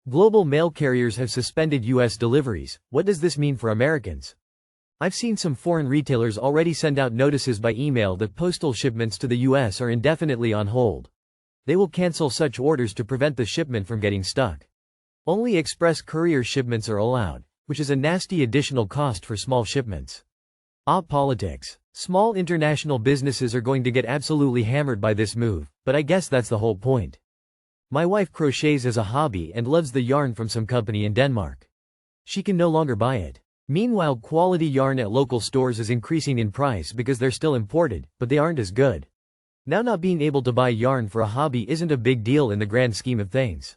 Global mail carriers have suspended U.S. deliveries. What does this mean for Americans? I've seen some foreign retailers already send out notices by email that postal shipments to the U.S. are indefinitely on hold. They will cancel such orders to prevent the shipment from getting stuck. Only express courier shipments are allowed, which is a nasty additional cost for small shipments. Politics. Small international businesses are going to get absolutely hammered by this move, but I guess that's the whole point. My wife crochets as a hobby and loves the yarn from some company in Denmark. She can no longer buy it. Meanwhile, quality yarn at local stores is increasing in price because they're still imported, but they aren't as good. Now, not being able to buy yarn for a hobby isn't a big deal in the grand scheme of things.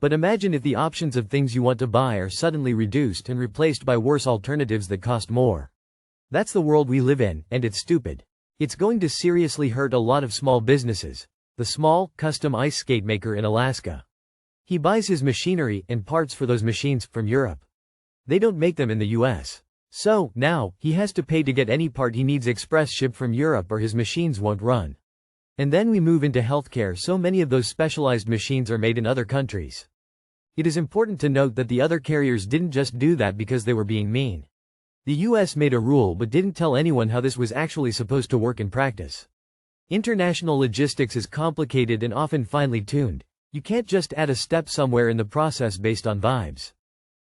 But imagine if the options of things you want to buy are suddenly reduced and replaced by worse alternatives that cost more. That's the world we live in, and it's stupid. It's going to seriously hurt a lot of small businesses. The small, custom ice skate maker in Alaska. He buys his machinery and parts for those machines from Europe. They don't make them in the US. So, now, he has to pay to get any part he needs express shipped from Europe or his machines won't run. And then we move into healthcare, so many of those specialized machines are made in other countries. It is important to note that the other carriers didn't just do that because they were being mean. The US made a rule but didn't tell anyone how this was actually supposed to work in practice. International logistics is complicated and often finely tuned. You can't just add a step somewhere in the process based on vibes.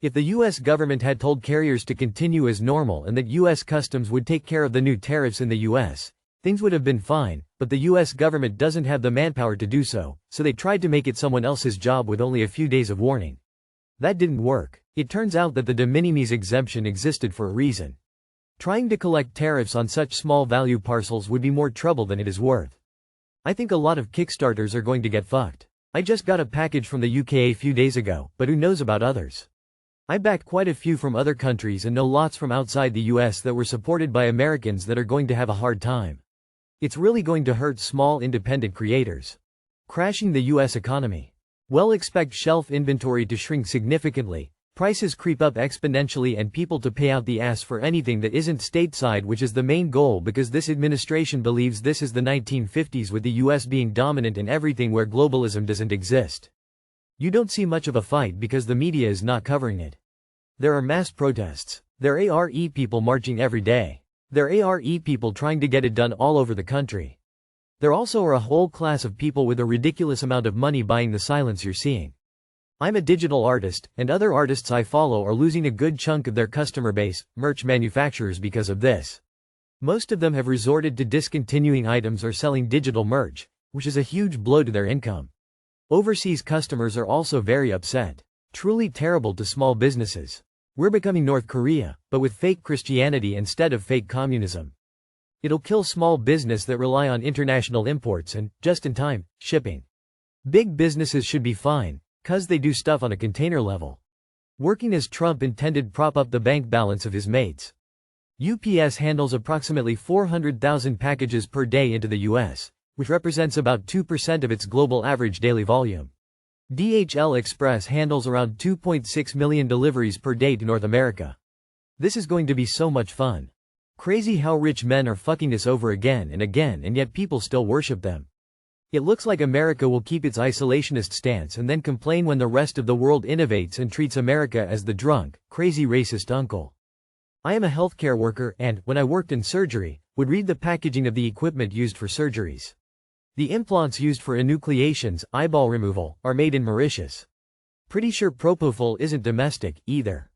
If the US government had told carriers to continue as normal and that US Customs would take care of the new tariffs in the US, things would have been fine, but the US government doesn't have the manpower to do so, so they tried to make it someone else's job with only a few days of warning. That didn't work. It turns out that the de minimis exemption existed for a reason. Trying to collect tariffs on such small value parcels would be more trouble than it is worth. I think a lot of Kickstarters are going to get fucked. I just got a package from the UK a few days ago, but who knows about others? I backed quite a few from other countries and know lots from outside the US that were supported by Americans that are going to have a hard time. It's really going to hurt small independent creators. Crashing the US economy. Well, expect shelf inventory to shrink significantly, prices creep up exponentially, and people to pay out the ass for anything that isn't stateside, which is the main goal because this administration believes this is the 1950s with the US being dominant in everything where globalism doesn't exist. You don't see much of a fight because the media is not covering it. There are mass protests. There are people marching every day. There are people trying to get it done all over the country. There also are a whole class of people with a ridiculous amount of money buying the silence you're seeing. I'm a digital artist, and other artists I follow are losing a good chunk of their customer base, merch manufacturers, because of this. Most of them have resorted to discontinuing items or selling digital merch, which is a huge blow to their income. Overseas customers are also very upset. Truly terrible to small businesses. We're becoming North Korea, but with fake Christianity instead of fake communism. It'll kill small business that rely on international imports and, just-in-time, shipping. Big businesses should be fine, 'cause they do stuff on a container level. Working as Trump intended, prop up the bank balance of his mates. UPS handles approximately 400,000 packages per day into the US, which represents about 2% of its global average daily volume. DHL Express handles around 2.6 million deliveries per day to North America. This is going to be so much fun. Crazy how rich men are fucking this over again, and yet people still worship them. It looks like America will keep its isolationist stance and then complain when the rest of the world innovates and treats America as the drunk, crazy racist uncle. I am a healthcare worker and, when I worked in surgery, would read the packaging of the equipment used for surgeries. The implants used for enucleations, eyeball removal, are made in Mauritius. Pretty sure propofol isn't domestic, either.